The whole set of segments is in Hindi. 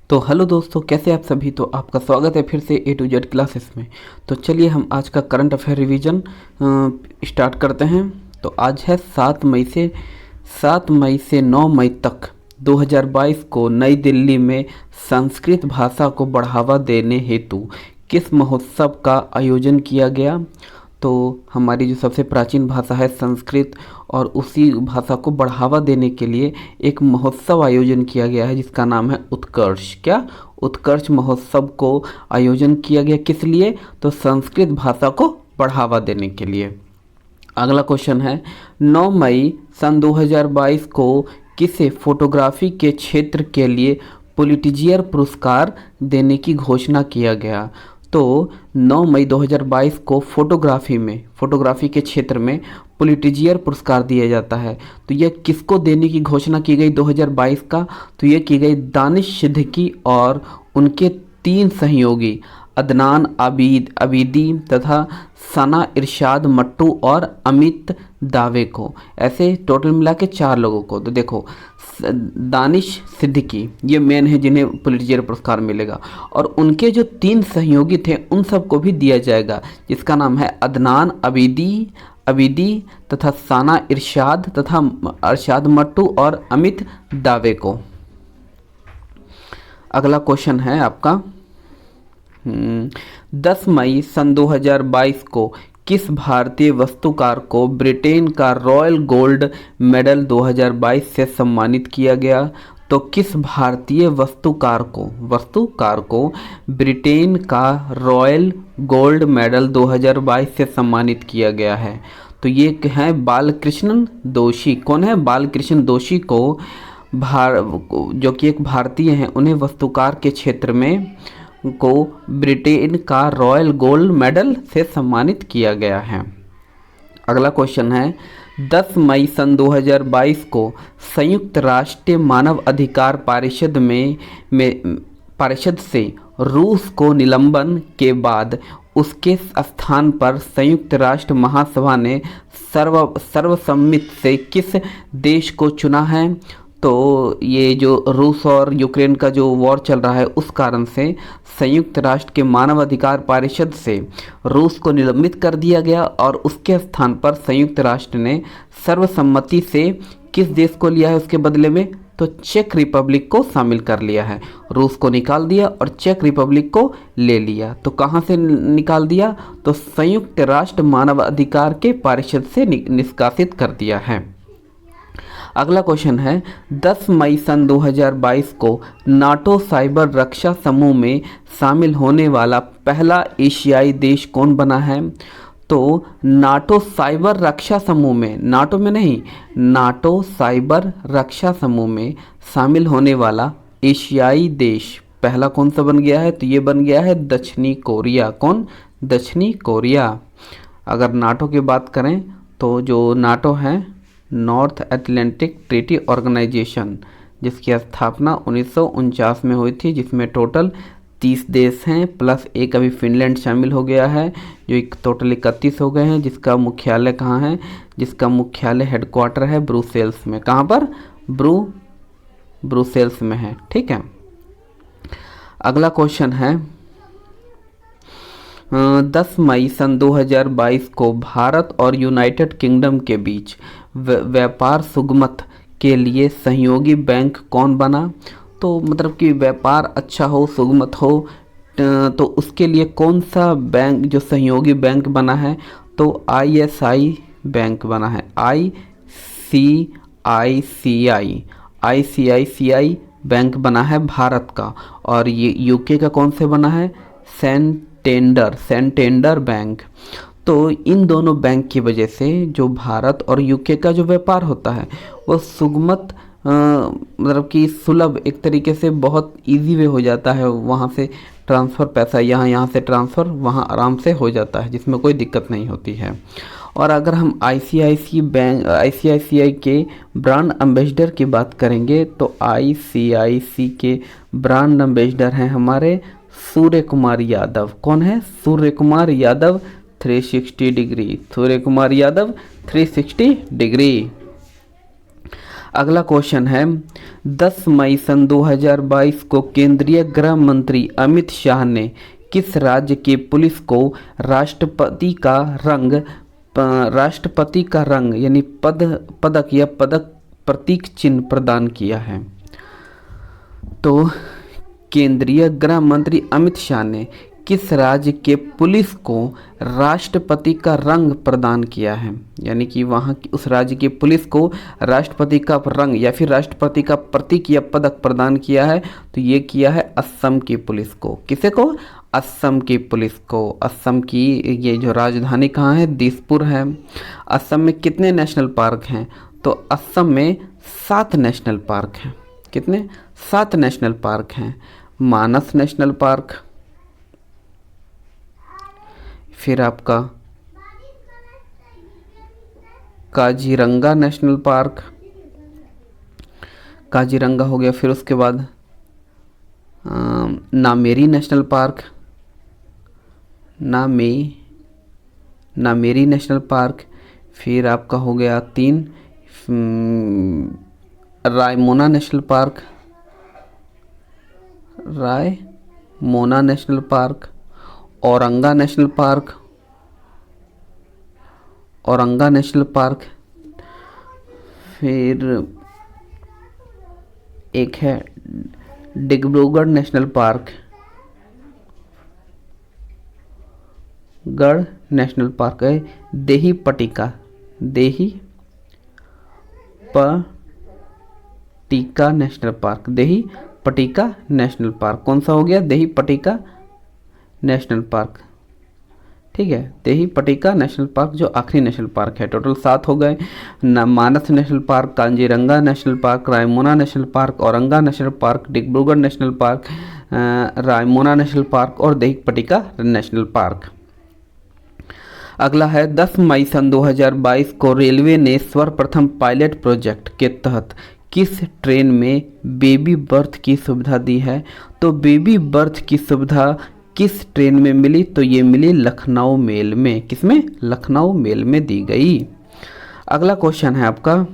तो हेलो दोस्तों, कैसे आप सभी। तो आपका स्वागत है फिर से ए टू जेड क्लासेस में। तो चलिए हम आज का करंट अफेयर रिवीजन स्टार्ट करते हैं। तो आज है 7 मई से 9 मई तक 2022 को नई दिल्ली में संस्कृत भाषा को बढ़ावा देने हेतु किस महोत्सव का आयोजन किया गया। तो हमारी जो सबसे प्राचीन भाषा है संस्कृत, और उसी भाषा को बढ़ावा देने के लिए एक महोत्सव आयोजन किया गया है जिसका नाम है उत्कर्ष। क्या? उत्कर्ष महोत्सव को आयोजन किया गया किस लिए? तो संस्कृत भाषा को बढ़ावा देने के लिए। अगला क्वेश्चन है 9 मई सन 2022 को किसे फोटोग्राफी के क्षेत्र के लिए पुलिट्जर पुरस्कार देने की घोषणा किया गया। तो 9 मई 2022 को फोटोग्राफी के क्षेत्र में पुलिट्जर पुरस्कार दिया जाता है। तो यह किसको देने की घोषणा की गई 2022 का? तो यह की गई दानिश सिद्दीकी और उनके 3 सहयोगी अदनान आबिदी तथा सना इरशाद मट्टू और अमित दावे को। ऐसे टोटल मिला के 4 लोगों को। तो देखो, दानिश सिद्दीकी ये मेन है जिन्हें पुलिट्जर पुरस्कार मिलेगा, और उनके जो 3 सहयोगी थे उन सबको भी दिया जाएगा, जिसका नाम है अदनान आबिदी तथा साना इरशाद तथा अरशाद मट्टू और अमित दावे को। अगला क्वेश्चन है आपका 10 मई सन 2022 को किस भारतीय वास्तुकार को ब्रिटेन का रॉयल गोल्ड मेडल 2022 से सम्मानित किया गया। तो किस भारतीय वास्तुकार को ब्रिटेन का रॉयल गोल्ड मेडल 2022 से सम्मानित किया गया है। तो ये है बालकृष्ण दोषी। कौन है? बालकृष्ण दोषी को जो कि एक भारतीय हैं, उन्हें वास्तुकार के क्षेत्र में को ब्रिटेन का रॉयल गोल्ड मेडल से सम्मानित किया गया है। अगला क्वेश्चन है 10 मई सन 2022 को संयुक्त राष्ट्र मानव अधिकार परिषद से रूस को निलंबन के बाद उसके स्थान पर संयुक्त राष्ट्र महासभा ने सर्वसम्मति से किस देश को चुना है। तो ये जो रूस और यूक्रेन का जो वॉर चल रहा है, उस कारण से संयुक्त राष्ट्र के मानव अधिकार परिषद से रूस को निलंबित कर दिया गया, और उसके स्थान पर संयुक्त राष्ट्र ने सर्वसम्मति से किस देश को लिया है उसके बदले में? तो चेक रिपब्लिक को शामिल कर लिया है। रूस को निकाल दिया और चेक रिपब्लिक को ले लिया। तो कहाँ से निकाल दिया? तो संयुक्त राष्ट्र मानव अधिकार के परिषद से निष्कासित कर दिया है। अगला क्वेश्चन है 10 मई सन 2022 को नाटो साइबर रक्षा समूह में शामिल होने वाला पहला एशियाई देश कौन बना है। तो नाटो साइबर रक्षा समूह में, नाटो में नहीं, नाटो साइबर रक्षा समूह में शामिल होने वाला एशियाई देश पहला कौन सा बन गया है? तो ये बन गया है दक्षिणी कोरिया। कौन? दक्षिणी कोरिया। अगर नाटो की बात करें तो जो नाटो है, नॉर्थ अटलांटिक ट्रीटी ऑर्गेनाइजेशन, जिसकी स्थापना 1949 में हुई थी, जिसमें टोटल 30 देश हैं प्लस एक अभी फिनलैंड शामिल हो गया है, जो एक टोटल 31 हो गए हैं। जिसका मुख्यालय कहाँ है? जिसका मुख्यालय हेडक्वार्टर है ब्रुसेल्स में। कहाँ पर? ब्रुसेल्स में है। ठीक है। अगला क्वेश्चन है 10 मई सन 2022 को भारत और यूनाइटेड किंगडम के बीच व्यापार सुगमत के लिए सहयोगी बैंक कौन बना। तो मतलब कि व्यापार अच्छा हो, सुगमत हो, तो उसके लिए कौन सा बैंक जो सहयोगी बैंक बना है? तो ISI बैंक बना है। ICICI बैंक बना है भारत का, और ये यूके का कौन से बना है? Santander bank. तो इन दोनों बैंक की वजह से जो भारत और यूके का जो व्यापार होता है वो सुगमत, मतलब कि सुलभ, एक तरीके से बहुत इजी वे हो जाता है। वहाँ से ट्रांसफ़र, पैसा यहाँ से ट्रांसफ़र वहाँ आराम से हो जाता है, जिसमें कोई दिक्कत नहीं होती है। और अगर हम ICICI के ब्रांड एम्बेसडर की बात करेंगे तो ICICI के ब्रांड एम्बेसडर हैं हमारे सूर्य कुमार यादव। कौन है? सूर्य कुमार यादव 360 डिग्री। सूर्य कुमार यादव 360 डिग्री। अगला क्वेश्चन है 10 मई सन 2022 को केंद्रीय गृह मंत्री अमित शाह ने किस राज्य के पुलिस को राष्ट्रपति का रंग यानी पदक या पदक प्रतीक चिन्ह प्रदान किया है? तो केंद्रीय गृह मंत्री अमित शाह ने किस राज्य के पुलिस को राष्ट्रपति का रंग प्रदान किया है, यानी कि वहाँ की उस राज्य के पुलिस को राष्ट्रपति का रंग या फिर राष्ट्रपति का प्रतीक या पदक प्रदान किया है? तो ये किया है असम की पुलिस को। किसे को? असम की पुलिस को। असम की ये जो राजधानी कहाँ है? दिसपुर है। असम में कितने नेशनल पार्क हैं? तो असम में 7 नेशनल पार्क हैं। कितने? 7 नेशनल पार्क हैं। मानस नेशनल पार्क, फिर आपका काजीरंगा नेशनल पार्क, काजीरंगा हो गया। फिर उसके बाद Nameri national park, Nameri national park. फिर आपका हो गया 3 Raimona national park, Raimona national park. Orang national park, Orang national park. फिर एक है Dibrugarh national park, Garh national park है। देही पटिका नेशनल पार्क, देही पटिका नेशनल पार्क। कौन सा हो गया? देही पटिका नेशनल पार्क। ठीक है, देही पटिका नेशनल पार्क जो आखिरी नेशनल पार्क है। टोटल 7 हो गए। Manas national park, Kaziranga national park, Raimona national park, Orang national park, Dibrugarh national park, Raimona national park और देही पटिका नेशनल पार्क। अगला है 10 मई सन 2022 को रेलवे ने सर्वप्रथम पायलट प्रोजेक्ट के तहत किस ट्रेन में बेबी बर्थ की सुविधा दी है? तो बेबी बर्थ की सुविधा किस ट्रेन में मिली? तो ये मिली लखनऊ मेल में। किसमें? लखनऊ मेल में दी गई। अगला क्वेश्चन है आपका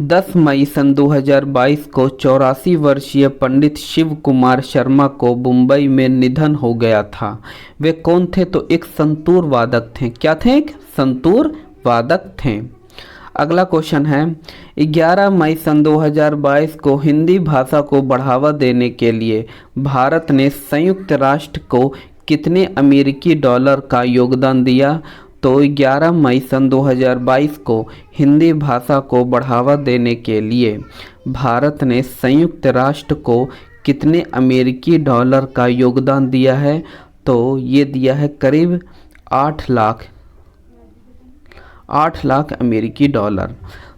10 मई सन 2022 को 84 वर्षीय पंडित शिव कुमार शर्मा को मुंबई में निधन हो गया था। वे कौन थे? तो एक संतूर वादक थे। क्या थे? एक संतूर वादक थे। अगला क्वेश्चन है 11 मई सन 2022 को हिंदी भाषा को बढ़ावा देने के लिए भारत ने संयुक्त राष्ट्र को कितने अमेरिकी डॉलर का योगदान दिया? तो 11 मई सन 2022 को हिंदी भाषा को बढ़ावा देने के लिए भारत ने संयुक्त राष्ट्र को कितने अमेरिकी डॉलर का योगदान दिया है? तो ये दिया है करीब 8 लाख अमेरिकी डॉलर।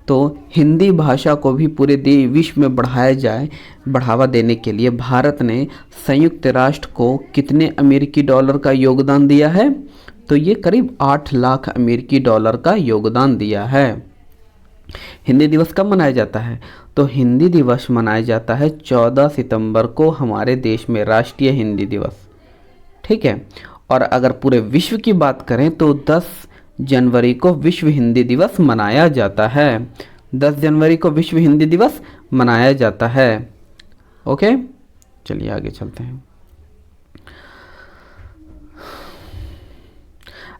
तो हिंदी भाषा को भी पूरे विश्व में बढ़ावा देने के लिए भारत ने संयुक्त राष्ट्र को कितने अमेरिकी डॉलर का योगदान दिया है? तो ये करीब 8 लाख अमेरिकी डॉलर का योगदान दिया है। हिंदी दिवस कब मनाया जाता है? तो हिंदी दिवस मनाया जाता है 14 सितंबर को हमारे देश में, राष्ट्रीय हिंदी दिवस। ठीक है, और अगर पूरे विश्व की बात करें तो 10 जनवरी को विश्व हिंदी दिवस मनाया जाता है। 10 जनवरी को विश्व हिंदी दिवस मनाया जाता है। ओके, चलिए आगे चलते हैं।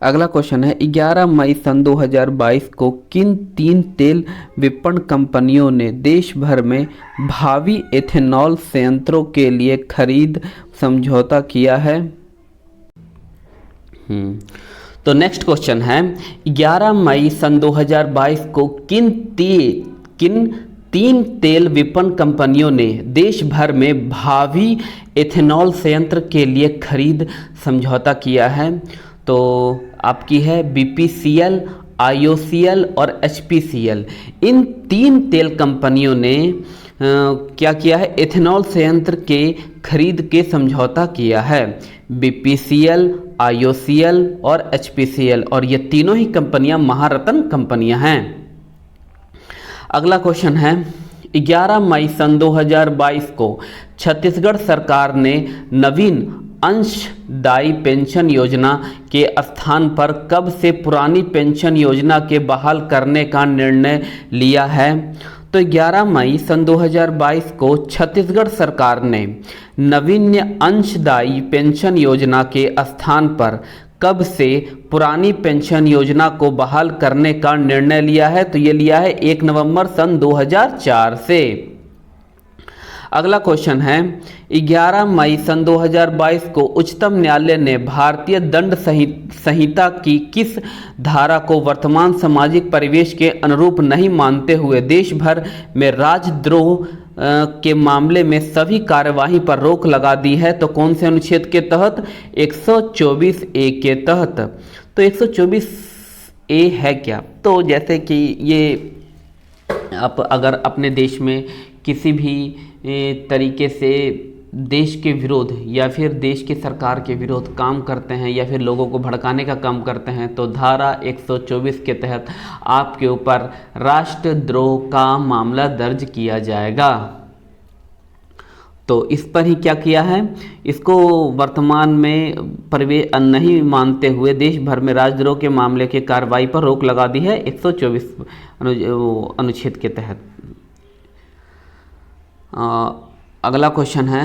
अगला क्वेश्चन है 11 मई सन 2022 को किन 3 तेल विपणन कंपनियों ने देश भर में भावी एथेनॉल संयंत्रों के लिए खरीद समझौता किया है? तो नेक्स्ट क्वेश्चन है 11 मई सन 2022 को किन 3 तेल विपणन कंपनियों ने देश भर में भावी एथेनॉल संयंत्र के लिए खरीद समझौता किया है? तो आपकी है BPCL, IOCL और HPCL। इन 3 तेल कंपनियों ने क्या किया है? एथेनॉल संयंत्र के खरीद के समझौता किया है। BPCL, IOCL और HPCL, और ये तीनों ही कंपनियां महारत्न कंपनियां हैं। अगला क्वेश्चन है 11 मई सन 2022 को छत्तीसगढ़ सरकार ने नवीन अंशदायी पेंशन योजना के स्थान पर कब से पुरानी पेंशन योजना के बहाल करने का निर्णय लिया है? तो 11 मई सन 2022 को छत्तीसगढ़ सरकार ने नवीन अंशदायी पेंशन योजना के स्थान पर कब से पुरानी पेंशन योजना को बहाल करने का निर्णय लिया है? तो ये लिया है 1 नवंबर सन 2004 से। अगला क्वेश्चन है 11 मई सन 2022 को उच्चतम न्यायालय ने भारतीय दंड संहिता की किस धारा को वर्तमान सामाजिक परिवेश के अनुरूप नहीं मानते हुए देश भर में राजद्रोह के मामले में सभी कार्यवाही पर रोक लगा दी है? तो कौन से अनुच्छेद के तहत? 124 ए के तहत। तो 124 ए है क्या? तो जैसे कि ये आप अगर अपने देश में किसी भी तरीके से देश के विरोध या फिर देश की सरकार के विरोध काम करते हैं या फिर लोगों को भड़काने का काम करते हैं तो धारा 124 के तहत आपके ऊपर राष्ट्रद्रोह का मामला दर्ज किया जाएगा। तो इस पर ही क्या किया है? इसको वर्तमान में परिवेश नहीं मानते हुए देश भर में राजद्रोह के मामले की कार्रवाई पर रोक लगा दी है 124 अनुच्छेद के तहत। अगला क्वेश्चन है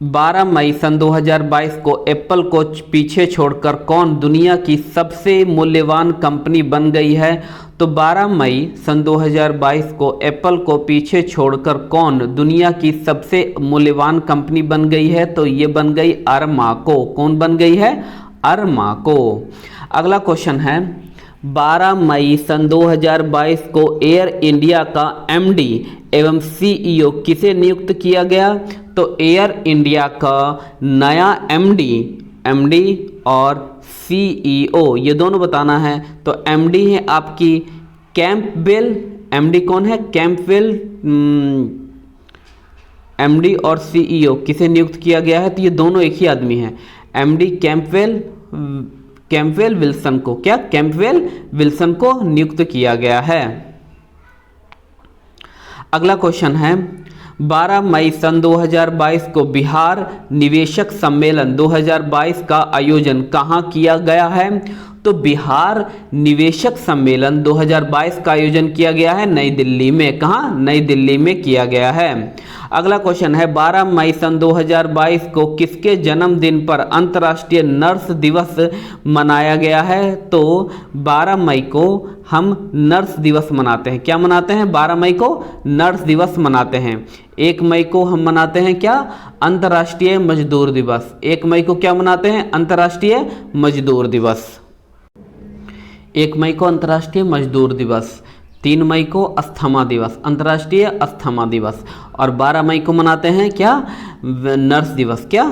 12 मई सन 2022 को एप्पल को पीछे छोड़कर कौन दुनिया की सबसे मूल्यवान कंपनी बन गई है? तो 12 मई सन 2022 को एप्पल को पीछे छोड़कर कौन दुनिया की सबसे मूल्यवान कंपनी बन गई है? तो ये बन गई अरमाको। कौन बन गई है? अरमाको। अगला क्वेश्चन है 12 मई सन 2022 को एयर इंडिया का एमडी एवं सीईओ किसे नियुक्त किया गया? तो एयर इंडिया का नया एमडी और सीईओ ये दोनों बताना है। तो एमडी है आपकी कैंपबेल। एमडी कौन है? कैंपबेल। एमडी और सीईओ किसे नियुक्त किया गया है? तो ये दोनों एक ही आदमी हैं। एमडी कैंपबेल विल्सन को कैंपबेल विल्सन को नियुक्त किया गया है। अगला क्वेश्चन है 12 मई सन 2022 को बिहार निवेशक सम्मेलन 2022 का आयोजन कहाँ किया गया है? तो बिहार निवेशक सम्मेलन 2022 का आयोजन किया गया है नई दिल्ली में। कहाँ? नई दिल्ली में किया गया है। अगला क्वेश्चन है 12 मई सन 2022 को किसके जन्मदिन पर अंतर्राष्ट्रीय नर्स दिवस मनाया गया है? तो 12 मई को हम नर्स दिवस मनाते हैं। क्या मनाते हैं? 12 मई को नर्स दिवस मनाते हैं। 1 मई को हम मनाते हैं क्या? अंतर्राष्ट्रीय मजदूर दिवस। 1 मई को क्या मनाते हैं? अंतर्राष्ट्रीय मजदूर दिवस। 1 मई को अंतर्राष्ट्रीय मजदूर दिवस। 3 मई को अस्थमा दिवस, अंतर्राष्ट्रीय अस्थमा दिवस। और 12 मई को मनाते हैं क्या? नर्स दिवस। क्या?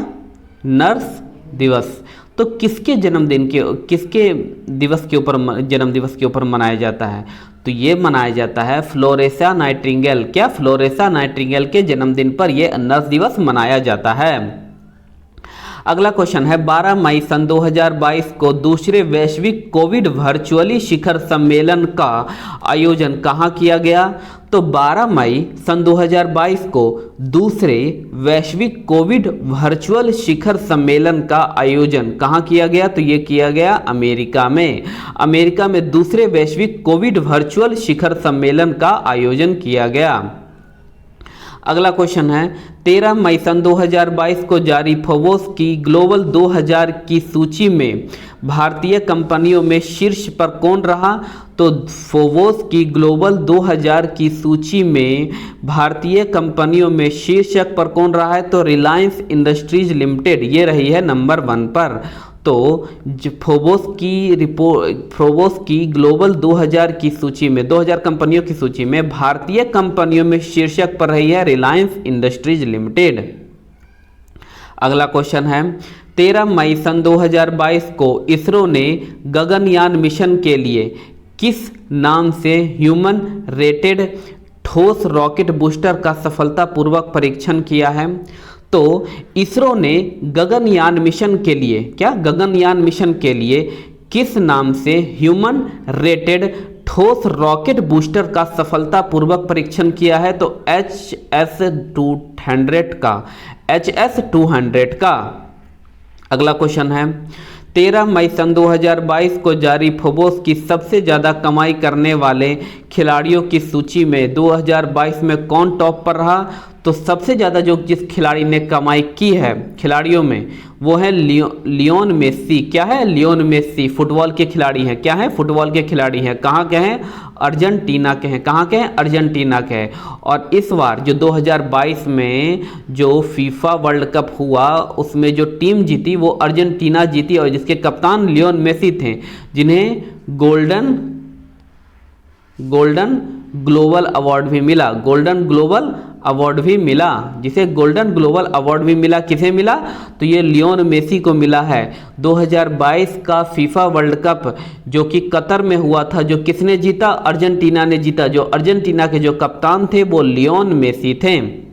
नर्स दिवस। तो किसके जन्मदिन के किसके दिवस के ऊपर जन्म दिवस के ऊपर मनाया जाता है? तो ये मनाया जाता है फ्लोरेसा नाइटिंगेल। क्या? फ्लोरेसा नाइटिंगेल के जन्मदिन पर यह नर्स दिवस मनाया जाता है। अगला क्वेश्चन है 12 मई सन 2022 को दूसरे वैश्विक कोविड वर्चुअली शिखर सम्मेलन का आयोजन कहाँ किया गया? तो 12 मई सन 2022 को दूसरे वैश्विक कोविड वर्चुअल शिखर सम्मेलन का आयोजन कहाँ किया गया? तो ये किया गया अमेरिका में। अमेरिका में दूसरे वैश्विक कोविड वर्चुअल शिखर सम्मेलन का आयोजन किया गया। अगला क्वेश्चन है 13 मई सन 2022 को जारी फोर्ब्स की ग्लोबल 2000 की सूची में भारतीय कंपनियों में शीर्ष पर कौन रहा? तो फोर्ब्स की ग्लोबल 2000 की सूची में भारतीय कंपनियों में शीर्षक पर कौन रहा है? तो रिलायंस इंडस्ट्रीज लिमिटेड ये रही है नंबर 1 पर। तो फोर्ब्स की ग्लोबल 2000 की सूची में 2000 कंपनियों की सूची में भारतीय कंपनियों में शीर्षक पर रही है रिलायंस इंडस्ट्रीज लिमिटेड। अगला क्वेश्चन है 13 मई सन 2022 को इसरो ने गगनयान मिशन के लिए किस नाम से ह्यूमन रेटेड ठोस रॉकेट बूस्टर का सफलतापूर्वक परीक्षण किया है? तो इसरो ने गगनयान मिशन के लिए क्या? गगनयान मिशन के लिए किस नाम से ह्यूमन रेटेड ठोस रॉकेट बूस्टर का सफलतापूर्वक परीक्षण किया है? तो HS-200 का। अगला क्वेश्चन है 13 मई सन 2022 को जारी फोर्ब्स की सबसे ज़्यादा कमाई करने वाले खिलाड़ियों की सूची में 2022 में कौन टॉप पर रहा? तो सबसे ज़्यादा जो जिस खिलाड़ी ने कमाई की है खिलाड़ियों में वो है लियोन मेसी। क्या है? लियोन मेसी फुटबॉल के खिलाड़ी हैं। क्या है? फुटबॉल के खिलाड़ी हैं। कहाँ के हैं? अर्जेंटीना के हैं। कहाँ के हैं? अर्जेंटीना के हैं। और इस बार जो 2022 में जो फीफा वर्ल्ड कप हुआ उसमें जो टीम जीती वो अर्जेंटीना जीती और जिसके कप्तान लियोन मेसी थे, जिन्हें गोल्डन ग्लोबल अवार्ड भी मिला। गोल्डन ग्लोबल अवार्ड भी मिला, जिसे गोल्डन ग्लोबल अवार्ड भी मिला। किसे मिला? तो ये लियोन मेसी को मिला है। 2022 का फीफा वर्ल्ड कप जो कि कतर में हुआ था, जो किसने जीता? अर्जेंटीना ने जीता। जो अर्जेंटीना के जो कप्तान थे वो लियोन मेसी थे।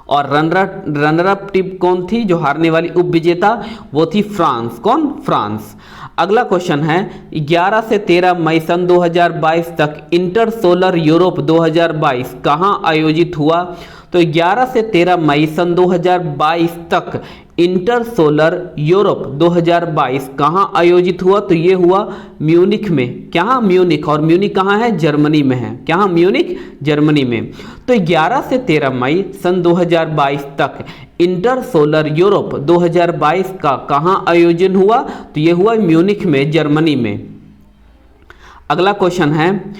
और रनर अप टीम कौन थी? जो हारने वाली उपविजेता वो थी फ्रांस। कौन? फ्रांस। अगला क्वेश्चन है 11 से 13 मई सन 2022 तक इंटर सोलर यूरोप 2022 कहाँ आयोजित हुआ? तो 11 से 13 मई सन 2022 तक इंटर सोलर यूरोप 2022 कहाँ आयोजित हुआ? तो ये हुआ म्यूनिख में। क्या? म्यूनिख। और म्यूनिख कहाँ है? जर्मनी में है। क्या? म्यूनिख जर्मनी में। तो 11 से 13 मई सन 2022 तक इंटर सोलर यूरोप 2022 का कहाँ आयोजन हुआ? तो ये हुआ म्यूनिख में, जर्मनी में। अगला क्वेश्चन है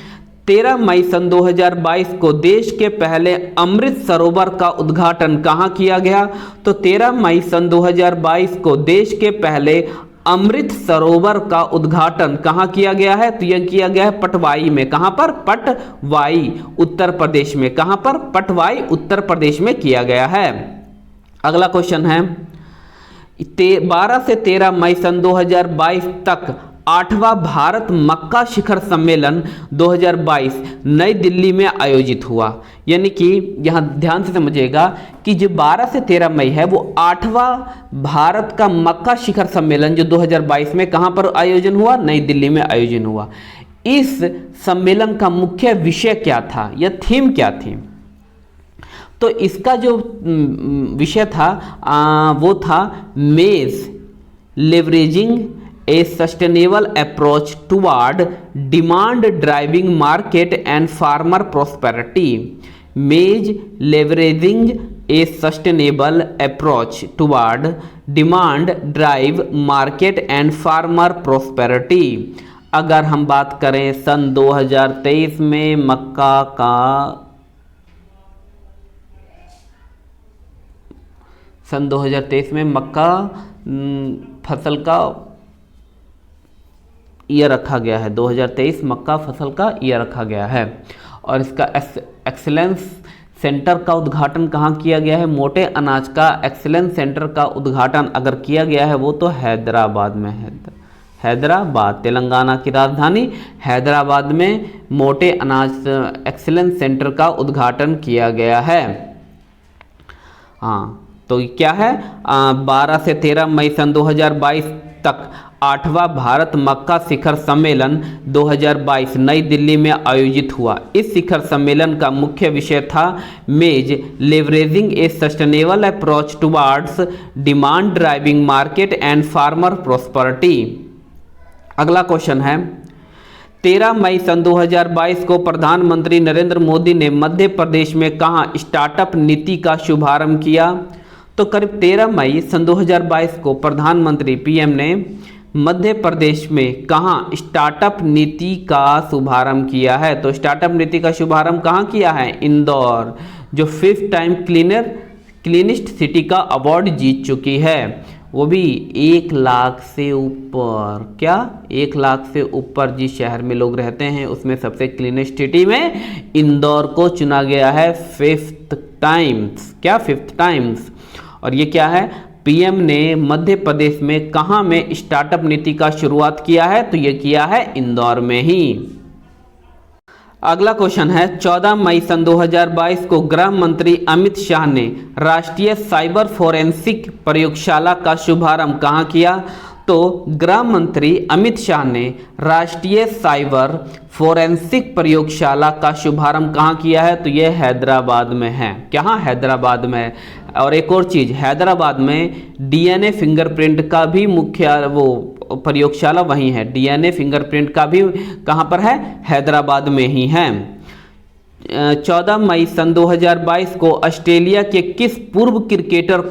13 मई सन 2022 को देश के पहले अमृत सरोवर का उद्घाटन कहाँ किया गया? तो 13 मई सन 2022 को देश के पहले अमृत सरोवर का उद्घाटन कहाँ किया गया है? तो यह किया गया है पटवाई में। कहाँ पर? पटवाई, उत्तर प्रदेश में। कहाँ पर? पटवाई, उत्तर प्रदेश में किया गया है। अगला क्वेश्चन है 12 से 13 मई सन 2022 तक 8वां भारत मक्का शिखर सम्मेलन 2022 नई दिल्ली में आयोजित हुआ। यानी कि यहाँ ध्यान से समझिएगा कि जो 12 से 13 मई है वो 8वां भारत का मक्का शिखर सम्मेलन जो 2022 में कहाँ पर आयोजन हुआ? नई दिल्ली में आयोजन हुआ। इस सम्मेलन का मुख्य विषय क्या था या थीम क्या थी? तो इसका जो विषय था वो था maize leveraging a sustainable approach toward demand driving market and farmer prosperity. Maize leveraging a sustainable approach toward demand drive market and farmer prosperity. अगर हम बात करें सन 2023 में मक्का का सन 2023 में मक्का फसल का ईयर रखा गया है। 2023 मक्का फसल का ईयर रखा गया है। और इसका एक्सीलेंस सेंटर का उद्घाटन कहाँ किया गया है? मोटे अनाज का एक्सीलेंस सेंटर का उद्घाटन अगर किया गया है वो तो हैदराबाद में है। हैदराबाद तेलंगाना की राजधानी हैदराबाद में मोटे अनाज एक्सीलेंस सेंटर का उद्घाटन किया गया है। हाँ, तो क्या है 12 से 13 मई सन 2022 तक 8वां भारत मक्का शिखर सम्मेलन 2022 नई दिल्ली में आयोजित हुआ। इस शिखर सम्मेलन का मुख्य विषय था maize leveraging a sustainable approach towards demand driving market and farmer prosperity. अगला क्वेश्चन है 13 मई सन 2022 को प्रधानमंत्री नरेंद्र मोदी ने मध्य प्रदेश में कहाँ स्टार्टअप नीति का शुभारंभ किया? तो करीब 13 मई सन 2022 को प्रधानमंत्री पीएम ने मध्य प्रदेश में कहाँ स्टार्टअप नीति का शुभारंभ किया है? तो स्टार्टअप नीति का शुभारंभ कहाँ किया है? इंदौर, जो 5th टाइम क्लीनिस्ट सिटी का अवार्ड जीत चुकी है, वो भी 1 लाख से ऊपर। क्या? 1 लाख से ऊपर जिस शहर में लोग रहते हैं उसमें सबसे क्लीनेस्ट सिटी में इंदौर को चुना गया है 5th टाइम्स। क्या? 5th times. और ये क्या है? पीएम ने मध्य प्रदेश में कहाँ में स्टार्टअप नीति का शुरुआत किया है? तो ये किया है इंदौर में ही। अगला क्वेश्चन है 14 मई सन 2022 को गृह मंत्री अमित शाह ने राष्ट्रीय साइबर फोरेंसिक प्रयोगशाला का शुभारंभ कहाँ किया? तो गृह मंत्री अमित शाह ने राष्ट्रीय साइबर फोरेंसिक प्रयोगशाला का शुभारंभ कहाँ किया है? तो ये हैदराबाद में है। कहाँ? हैदराबाद में। और एक और चीज़, हैदराबाद में डीएनए फिंगरप्रिंट का भी मुख्य वो प्रयोगशाला वहीं है। डीएनए फिंगरप्रिंट का भी कहाँ पर है? हैदराबाद में ही है। 14 मई सन 2022 को ऑस्ट्रेलिया के किस पूर्व क्रिकेटर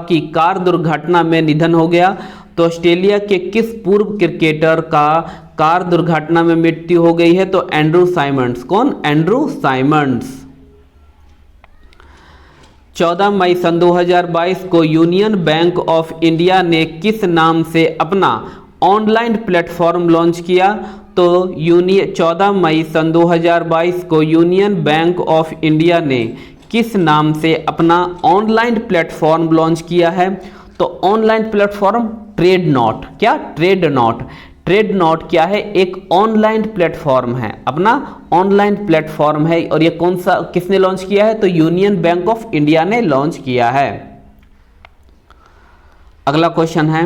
की कार दुर्घटना में निधन हो गया? तो ऑस्ट्रेलिया के किस पूर्व क्रिकेटर का कार दुर्घटना में मृत्यु हो गई है? तो एंड्रू साइमंड्स। कौन? Andrew Symonds. 14 मई सन 2022 को यूनियन बैंक ऑफ इंडिया ने किस नाम से अपना ऑनलाइन प्लेटफॉर्म लॉन्च किया? तो 14 मई सन 2022 को यूनियन बैंक ऑफ इंडिया ने किस नाम से अपना ऑनलाइन प्लेटफॉर्म लॉन्च किया है? तो ऑनलाइन प्लेटफॉर्म ट्रेड नोट। क्या? Trade note. ट्रेड नोट क्या है? एक ऑनलाइन प्लेटफॉर्म है, अपना ऑनलाइन प्लेटफॉर्म है। और ये कौन सा, किसने लॉन्च किया है? तो यूनियन बैंक ऑफ इंडिया ने लॉन्च किया है। अगला क्वेश्चन है,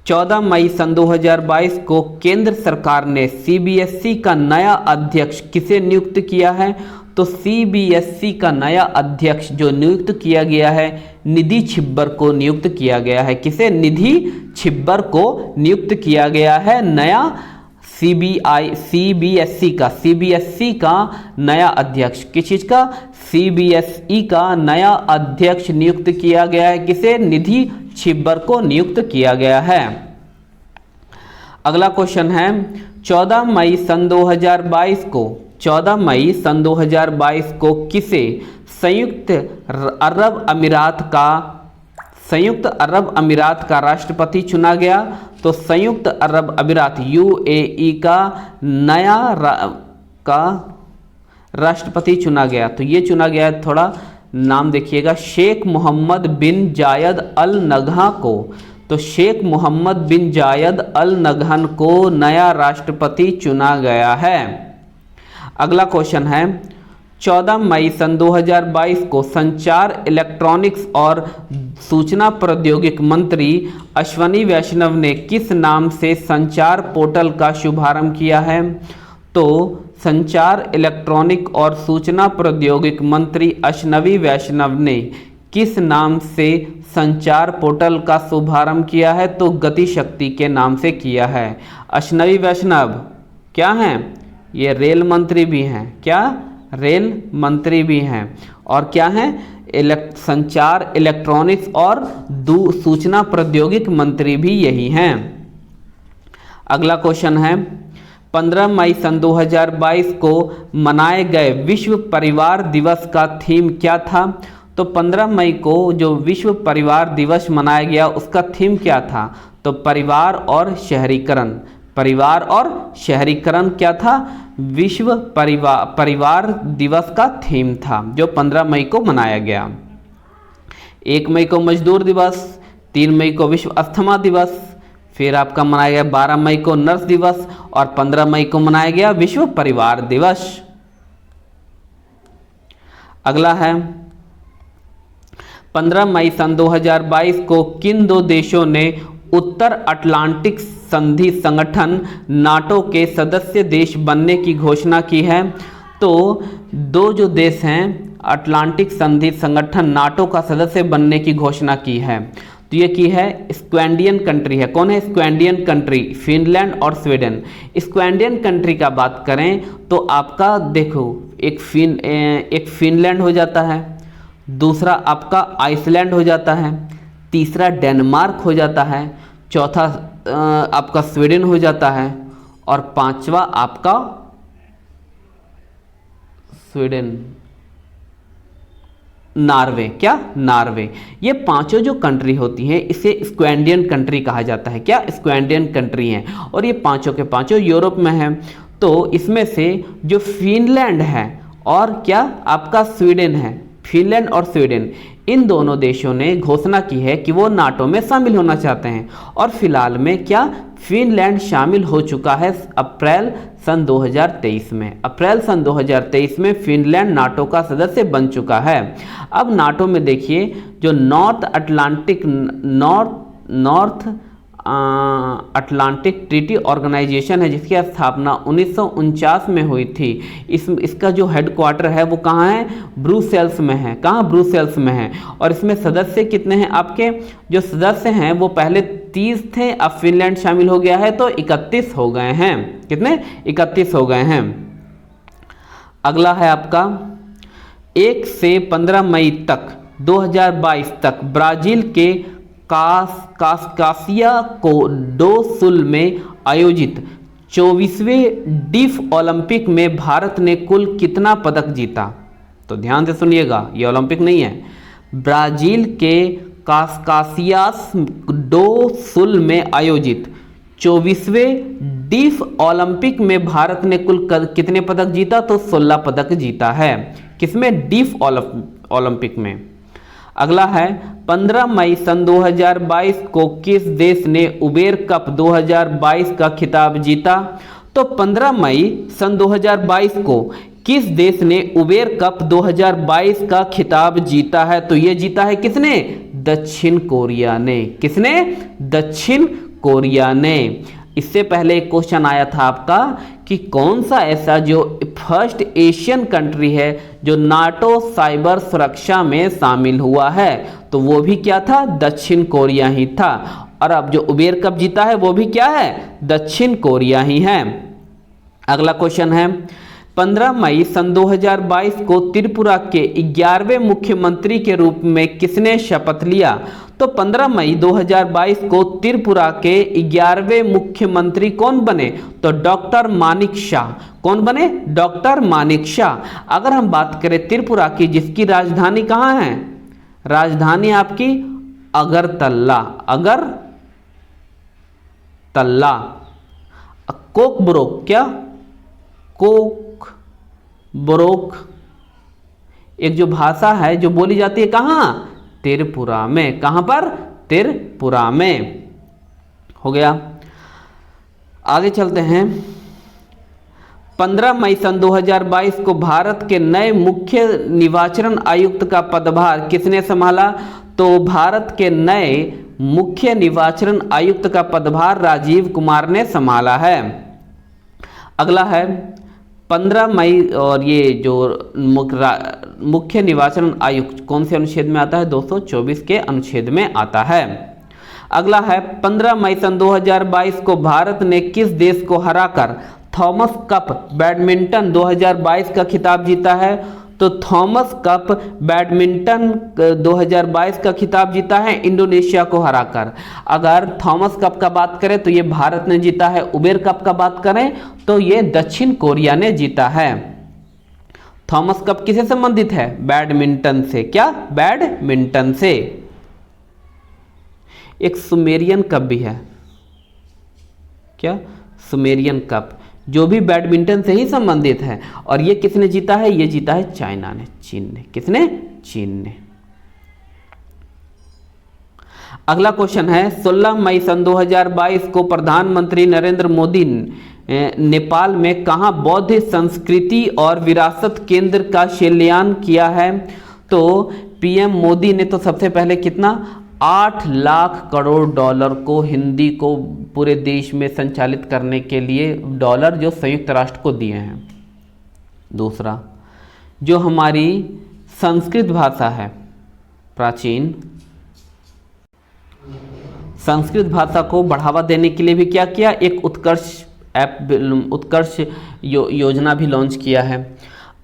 14 मई सन 2022 को केंद्र सरकार ने सीबीएसई का नया अध्यक्ष किसे नियुक्त किया है? तो सीबीएसई का नया अध्यक्ष जो नियुक्त किया गया है, निधि छिब्बर को नियुक्त किया गया है। किसे? निधि छिब्बर को नियुक्त किया गया है नया सीबीएसई का नया अध्यक्ष। किस चीज का? सीबीएसई का नया अध्यक्ष नियुक्त किया गया है। किसे? निधि छिब्बर को नियुक्त किया गया है। अगला क्वेश्चन है, 14 मई सन 2022 को किसे संयुक्त अरब अमीरात का राष्ट्रपति चुना गया? तो संयुक्त अरब अमीरात यूएई का नया राष्ट्रपति चुना गया। तो ये चुना गया, थोड़ा नाम देखिएगा, शेख मोहम्मद बिन जायद अल नगहा को। तो शेख मोहम्मद बिन जायद अल नगहन को नया राष्ट्रपति चुना गया है। अगला क्वेश्चन है, 14 मई सन 2022 को संचार, इलेक्ट्रॉनिक्स और सूचना प्रौद्योगिकी मंत्री अश्विनी वैष्णव ने किस नाम से संचार पोर्टल का शुभारंभ किया है? तो संचार, इलेक्ट्रॉनिक और सूचना प्रौद्योगिकी मंत्री अश्विनी वैष्णव ने किस नाम से संचार पोर्टल का शुभारंभ किया है? तो गति शक्ति के नाम से किया है। अश्विनी वैष्णव क्या हैं? ये रेल मंत्री भी हैं। क्या? रेल मंत्री भी हैं। और क्या हैं? संचार, इलेक्ट्रॉनिक्स और सूचना प्रौद्योगिकी मंत्री भी यही हैं। अगला क्वेश्चन है, 15 मई सन 2022 को मनाए गए विश्व परिवार दिवस का थीम क्या था? तो 15 मई को जो विश्व परिवार दिवस मनाया गया उसका थीम क्या था? तो परिवार और शहरीकरण। परिवार और शहरीकरण क्या था? विश्व परिवार दिवस का थीम था जो 15 मई को मनाया गया। 1 मई को मजदूर दिवस, 3 मई को विश्व अस्थमा दिवस, फिर आपका मनाया गया 12 मई को नर्स दिवस और 15 मई को मनाया गया विश्व परिवार दिवस। अगला है, 15 मई सन 2022 को किन दो देशों ने उत्तर अटलांटिक संधि संगठन नाटो के सदस्य देश बनने की घोषणा की है? तो दो जो देश हैं अटलांटिक संधि संगठन नाटो का सदस्य बनने की घोषणा की है। तो ये की है स्क्वेंडियन कंट्री है। कौन है स्क्वेंडियन कंट्री? फिनलैंड और स्वीडन। स्क्वेंडियन कंट्री का बात करें तो आपका देखो एक फिनलैंड हो जाता है, दूसरा आपका आइसलैंड हो जाता है, तीसरा डेनमार्क हो जाता है, चौथा आपका स्वीडन हो जाता है और पांचवा आपका स्वीडन, नॉर्वे। क्या? नॉर्वे। ये पांचों जो कंट्री होती हैं इसे स्क्वेंडियन कंट्री कहा जाता है। क्या? स्क्वेंडियन कंट्री हैं और ये पांचों के पांचों यूरोप में हैं। तो इसमें से जो फिनलैंड है और क्या आपका स्वीडन है, फिनलैंड और स्वीडन, इन दोनों देशों ने घोषणा की है कि वो नाटो में शामिल होना चाहते हैं। और फिलहाल में क्या फिनलैंड शामिल हो चुका है अप्रैल सन 2023 में। अप्रैल सन 2023 में फिनलैंड नाटो का सदस्य बन चुका है। अब नाटो में देखिए जो नॉर्थ अटलांटिक ट्रीटी ऑर्गेनाइजेशन है, जिसकी स्थापना 1949 में हुई थी। इसका जो हेडक्वार्टर है वो कहाँ है? ब्रुसेल्स में है। कहाँ? ब्रुसेल्स में है। और इसमें सदस्य कितने हैं? आपके जो सदस्य हैं वो पहले 30 थे, अब फिनलैंड शामिल हो गया है तो 31 हो गए हैं। कितने? 31 हो गए हैं। अगला है आपका 1 से 15 मई तक 2022 तक ब्राजील के कासिया दो सुल में आयोजित 24वें डीफ ओलंपिक में भारत ने कुल कितना पदक जीता? तो ध्यान से सुनिएगा, ये ओलंपिक नहीं है। ब्राजील के कासियास दो सुल में आयोजित 24वें डीफ ओलंपिक में भारत ने कुल कितने पदक जीता? तो 16 पदक जीता है। किसमें? डीफ ओलंपिक में। अगला है 15 मई सन 2022 को किस देश ने उबेर कप 2022 का खिताब जीता? तो 15 मई सन 2022 को किस देश ने उबेर कप 2022 का खिताब जीता है? तो ये जीता है किसने? दक्षिण कोरिया ने। किसने? दक्षिण कोरिया ने। इससे पहले एक क्वेश्चन आया था आपका कि कौन सा ऐसा जो फर्स्ट एशियन कंट्री है जो नाटो साइबर सुरक्षा में शामिल हुआ है? तो वो भी क्या था? दक्षिण कोरिया ही था। और अब जो उबेर कप जीता है वो भी क्या है? दक्षिण कोरिया ही है। अगला क्वेश्चन है 15 मई सन 2022 को त्रिपुरा के 11वें मुख्यमंत्री के रूप में किसने शपथ लिया? तो 15 मई 2022 को त्रिपुरा के 11वें मुख्यमंत्री कौन बने? तो डॉक्टर मानिक शाह। कौन बने? डॉक्टर मानिक शाह। अगर हम बात करें त्रिपुरा की, जिसकी राजधानी कहाँ है? राजधानी आपकी अगरतला। अगरतला। कोकबोरोक, क्या? कोकबोरोक एक जो भाषा है जो बोली जाती है कहाँ? त्रिपुरा में। कहां पर? त्रिपुरा में। हो गया। आगे चलते हैं। 15 मई सन 2022 को भारत के नए मुख्य निर्वाचन आयुक्त का पदभार किसने संभाला? तो भारत के नए मुख्य निर्वाचन आयुक्त का पदभार राजीव कुमार ने संभाला है। अगला है 15 मई, और ये जो मुख्य निर्वाचन आयुक्त कौन से अनुच्छेद में आता है? 224 के अनुच्छेद में आता है। अगला है 15 मई सन 2022 को भारत ने किस देश को हराकर थॉमस कप बैडमिंटन 2022 का खिताब जीता है? तो थॉमस कप बैडमिंटन 2022 का खिताब जीता है इंडोनेशिया को हराकर। अगर थॉमस कप का बात करें तो ये भारत ने जीता है। उबेर कप का बात करें तो ये दक्षिण कोरिया ने जीता है। थॉमस कप किसे संबंधित है? बैडमिंटन से। क्या? बैडमिंटन से। एक सुमेरियन कप भी है। क्या? सुमेरियन कप, जो भी बैडमिंटन से ही संबंधित है। और ये किसने जीता है? ये जीता है चाइना ने, चीन ने। किसने? चीन ने। अगला क्वेश्चन है 16 मई सन 2022 को प्रधानमंत्री नरेंद्र मोदी नेपाल में कहां बौद्ध संस्कृति और विरासत केंद्र का शिलान्यास किया है? तो पीएम मोदी ने तो सबसे पहले कितना 8 लाख करोड़ डॉलर को हिंदी को पूरे देश में संचालित करने के लिए डॉलर जो संयुक्त राष्ट्र को दिए हैं। दूसरा, जो हमारी संस्कृत भाषा है प्राचीन, संस्कृत भाषा को बढ़ावा देने के लिए भी क्या किया? एक उत्कर्ष योजना भी लॉन्च किया है।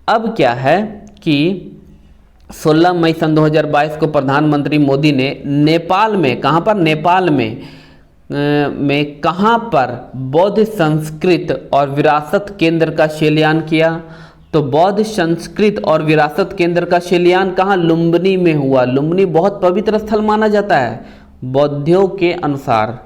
अब क्या है कि 16 मई सन 2022 को प्रधानमंत्री मोदी ने नेपाल में, कहाँ पर? नेपाल में कहाँ पर बौद्ध संस्कृत और विरासत केंद्र का शिलान्यास किया? तो बौद्ध संस्कृत और विरासत केंद्र का शिलान्यास कहाँ? लुम्बिनी में हुआ। लुम्बिनी बहुत पवित्र स्थल माना जाता है बौद्धों के अनुसार।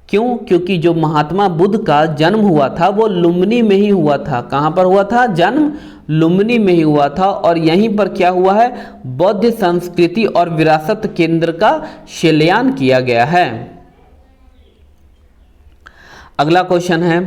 क्यों? क्योंकि जो महात्मा बुद्ध का जन्म हुआ था वो लुम्बिनी में ही हुआ था। कहाँ पर हुआ था जन्म? लुम्बिनी में ही हुआ था। और यहीं पर क्या हुआ है? बौद्ध संस्कृति और विरासत केंद्र का शिलान्यास किया गया है। अगला क्वेश्चन है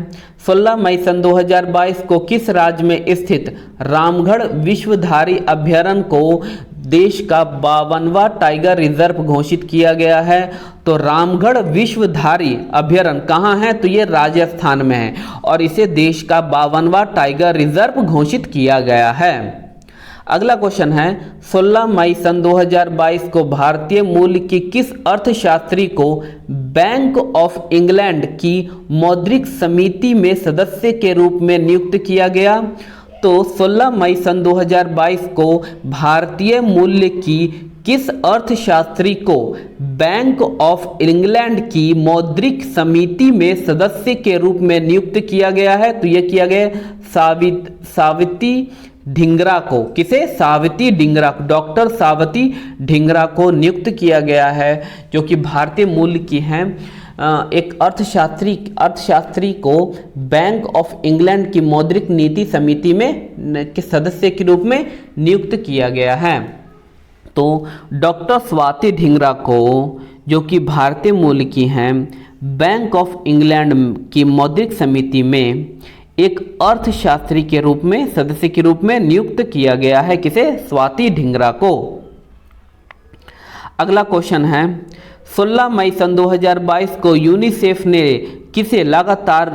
16 मई सन 2022 को किस राज्य में स्थित रामगढ़ विश्वधारी अभयारण्य को देश का 52वां टाइगर रिजर्व घोषित किया गया है? तो रामगढ़ विश्वधारी अभयारण्य कहाँ है? तो ये राजस्थान में है और इसे देश का 52वां टाइगर रिजर्व घोषित किया गया है। अगला क्वेश्चन है 16 मई सन 2022 को भारतीय मूल की किस अर्थशास्त्री को बैंक ऑफ इंग्लैंड की मौद्रिक समिति में सदस्य के रूप में नियुक्त किया गया? तो 16 मई सन 2022 को भारतीय मूल्य की किस अर्थशास्त्री को बैंक ऑफ इंग्लैंड की मौद्रिक समिति में सदस्य के रूप में नियुक्त किया गया है? तो यह किया गया सावित्री ढींगरा को। किसे? सावित्री ढींगरा, डॉक्टर सावित्री ढींगरा को नियुक्त किया गया है, जो कि भारतीय मूल की हैं। एक अर्थशास्त्री को बैंक ऑफ इंग्लैंड की मौद्रिक नीति समिति में के सदस्य के रूप में नियुक्त किया गया है। तो डॉक्टर स्वाति ढींगरा को, जो कि भारतीय मूल की हैं, बैंक ऑफ इंग्लैंड की मौद्रिक समिति में एक अर्थशास्त्री के रूप में, सदस्य के रूप में नियुक्त किया गया है। किसे? स्वाति ढींगरा को। अगला क्वेश्चन है 16 मई सन 2022 को यूनिसेफ ने किसे लगातार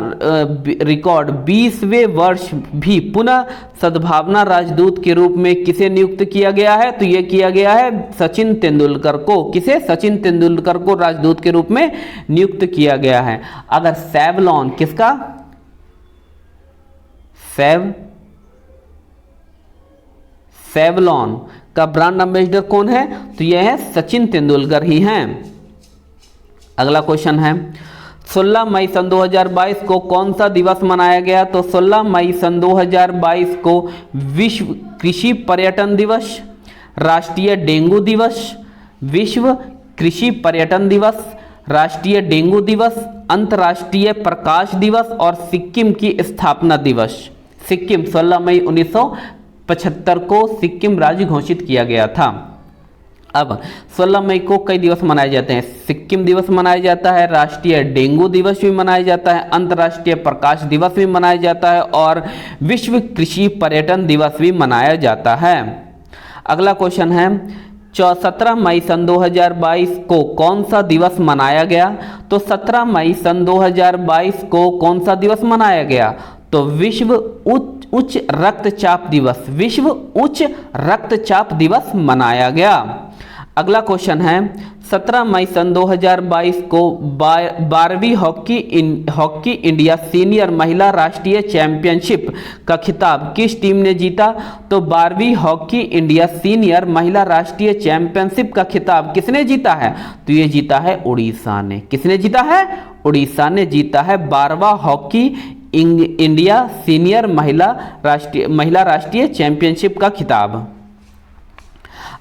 रिकॉर्ड 20वें वर्ष भी पुनः सद्भावना राजदूत के रूप में किसे नियुक्त किया गया है? तो यह किया गया है सचिन तेंदुलकर को। किसे? सचिन तेंदुलकर को राजदूत के रूप में नियुक्त किया गया है। अगर सेवलॉन, किसका? सेवलॉन का ब्रांड एम्बेसडर कौन है? तो यह है सचिन तेंदुलकर ही हैं। अगला क्वेश्चन है 16 मई सन 2022 को कौन सा दिवस मनाया गया? तो 16 मई सन 2022 को विश्व कृषि पर्यटन दिवस, राष्ट्रीय डेंगू दिवस, विश्व कृषि पर्यटन दिवस, राष्ट्रीय डेंगू दिवस, अंतर्राष्ट्रीय प्रकाश दिवस और सिक्किम की स्थापना दिवस। सिक्किम 16 मई 1975 को सिक्किम राज्य घोषित किया गया था। अब 16 मई को कई दिवस मनाए जाते हैं। सिक्किम दिवस मनाया जाता है, राष्ट्रीय डेंगू दिवस भी मनाया जाता है, अंतर्राष्ट्रीय प्रकाश दिवस भी मनाया जाता है और विश्व कृषि पर्यटन दिवस भी मनाया जाता है। अगला क्वेश्चन है 17 मई सन 2022 को कौन सा दिवस मनाया गया? तो 17 मई सन 2022 को कौन सा दिवस मनाया गया? तो विश्व उच्च रक्तचाप दिवस, विश्व उच्च रक्तचाप दिवस मनाया गया। अगला क्वेश्चन है 17 मई सन 2022 को 12वीं हॉकी इंडिया सीनियर महिला राष्ट्रीय चैंपियनशिप का खिताब किस टीम ने जीता? तो 12वीं हॉकी इंडिया सीनियर महिला राष्ट्रीय चैंपियनशिप का खिताब किसने जीता है? तो ये जीता है उड़ीसा ने। किसने जीता है? उड़ीसा ने जीता है 12वां हॉकी इंडिया सीनियर महिला राष्ट्रीय चैंपियनशिप का खिताब।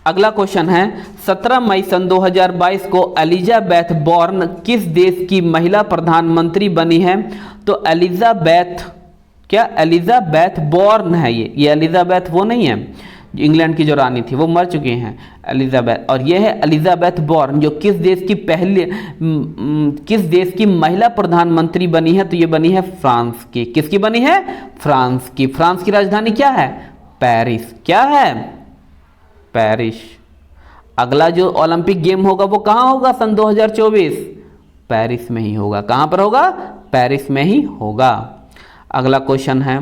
अगला क्वेश्चन है 17 मई सन 2022 को एलिजाबेथ बॉर्न किस देश की महिला प्रधानमंत्री बनी है? तो एलिजाबेथ बॉर्न है। ये एलिजाबेथ वो नहीं है, इंग्लैंड की जो रानी थी, वो मर चुकी हैं एलिजाबेथ, और ये है एलिजाबेथ बॉर्न जो किस देश की महिला प्रधानमंत्री बनी है? तो ये बनी है फ्रांस की। किसकी बनी है? फ्रांस की। फ्रांस की राजधानी क्या है? पेरिस। क्या है? पेरिस। अगला जो ओलंपिक गेम होगा वो कहाँ होगा सन 2024? पेरिस में ही होगा। कहाँ पर होगा? पेरिस में ही होगा। अगला क्वेश्चन है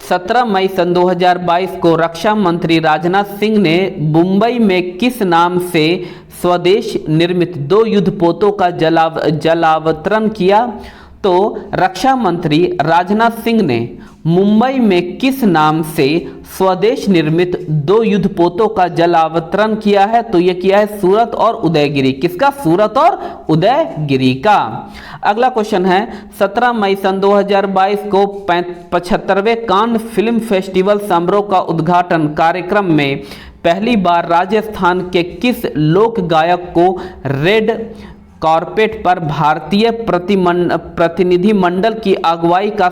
17 मई सन 2022 को रक्षा मंत्री राजनाथ सिंह ने मुंबई में किस नाम से स्वदेश निर्मित 2 युद्धपोतों का जलावतरण किया? तो रक्षा मंत्री राजनाथ सिंह ने मुंबई में किस नाम से स्वदेश निर्मित 2 युद्धपोतों का जलावतरण किया है? तो यह किया है सूरत और उदयगिरी। किसका? सूरत और उदयगिरी का। अगला क्वेश्चन है 17 मई सन 2022 को 75वें कान फिल्म फेस्टिवल समारोह का उद्घाटन कार्यक्रम में पहली बार राजस्थान के किस लोक गायक को रेड कॉर्पेट पर भारतीय प्रतिनिधिमंडल की अगुवाई का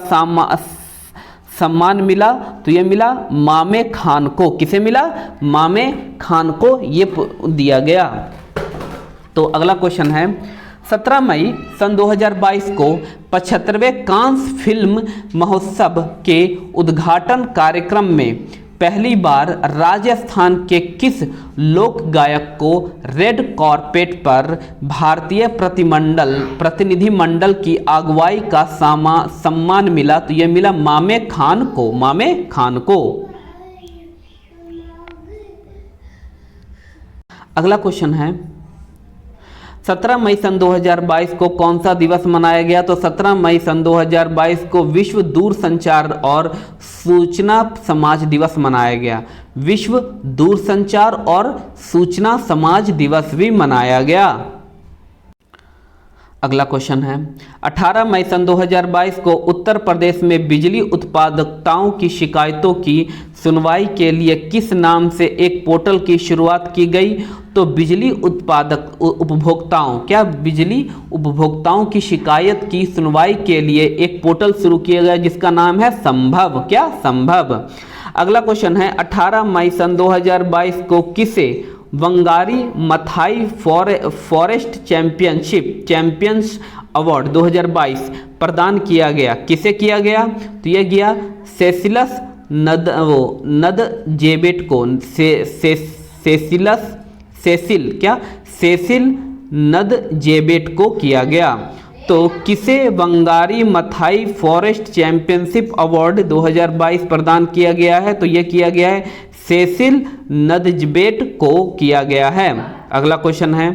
सम्मान मिला? तो ये मिला मामे खान को। किसे मिला? मामे खान को ये दिया गया। तो अगला क्वेश्चन है 17 मई सन 2022 को 75वें कांस फिल्म महोत्सव के उद्घाटन कार्यक्रम में पहली बार राजस्थान के किस लोक गायक को रेड कार्पेट पर भारतीय प्रतिनिधिमंडल की अगुवाई का सम्मान मिला? तो यह मिला मामे खान को। मामे खान को। अगला क्वेश्चन है 17 मई सन 2022 को कौन सा दिवस मनाया गया? तो 17 मई सन 2022 को विश्व दूरसंचार और सूचना समाज दिवस मनाया गया। विश्व दूरसंचार और सूचना समाज दिवस भी मनाया गया। अगला क्वेश्चन है 18 मई सन 2022 को उत्तर प्रदेश में बिजली उत्पादकताओं की शिकायतों की सुनवाई के लिए किस नाम से एक पोर्टल की शुरुआत की गई? तो बिजली उपभोक्ताओं की शिकायत की सुनवाई के लिए एक पोर्टल शुरू किया गया जिसका नाम है संभव। क्या? संभव। अगला क्वेश्चन है 18 मई सन 2022 को किसे Wangari Maathai forest champions award 2022 प्रदान किया गया? किसे किया गया? तो यह गया सेसिलस नदजेबेट को। सेसिल नदजेबेट को किया गया। तो किसे Wangari Maathai forest championship award 2022 प्रदान किया गया है? तो यह किया गया है सेसिल नदजेबेट को किया गया है। अगला क्वेश्चन है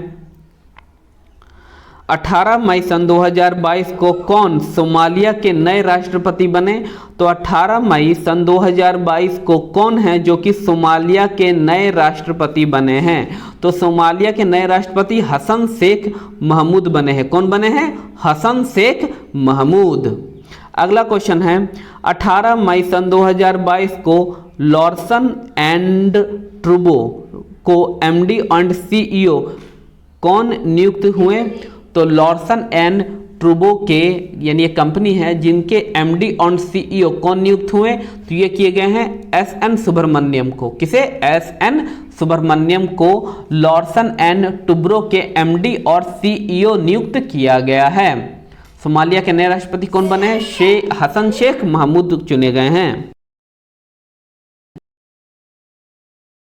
18 मई सन 2022 को कौन सोमालिया के नए राष्ट्रपति बने? तो 18 मई सन 2022 को कौन है जो कि सोमालिया के नए राष्ट्रपति बने हैं? तो सोमालिया के नए राष्ट्रपति हसन शेख महमूद बने हैं। कौन बने हैं? हसन शेख महमूद। अगला क्वेश्चन है 18 मई सन 2022 को लॉर्सन एंड ट्रूबो को एमडी एंड सीईओ कौन नियुक्त हुए? तो लॉर्सन एंड ट्रूबो के यानी ये कंपनी है जिनके एमडी और सीईओ कौन नियुक्त हुए? तो ये किए गए हैं एसएन सुब्रमण्यम को। किसे? एसएन सुब्रमण्यम को लॉर्सन एंड ट्रूबो के एमडी और सीईओ नियुक्त किया गया है। सोमालिया के नए राष्ट्रपति कौन बने हैं? हसन शेख महमूद चुने गए हैं।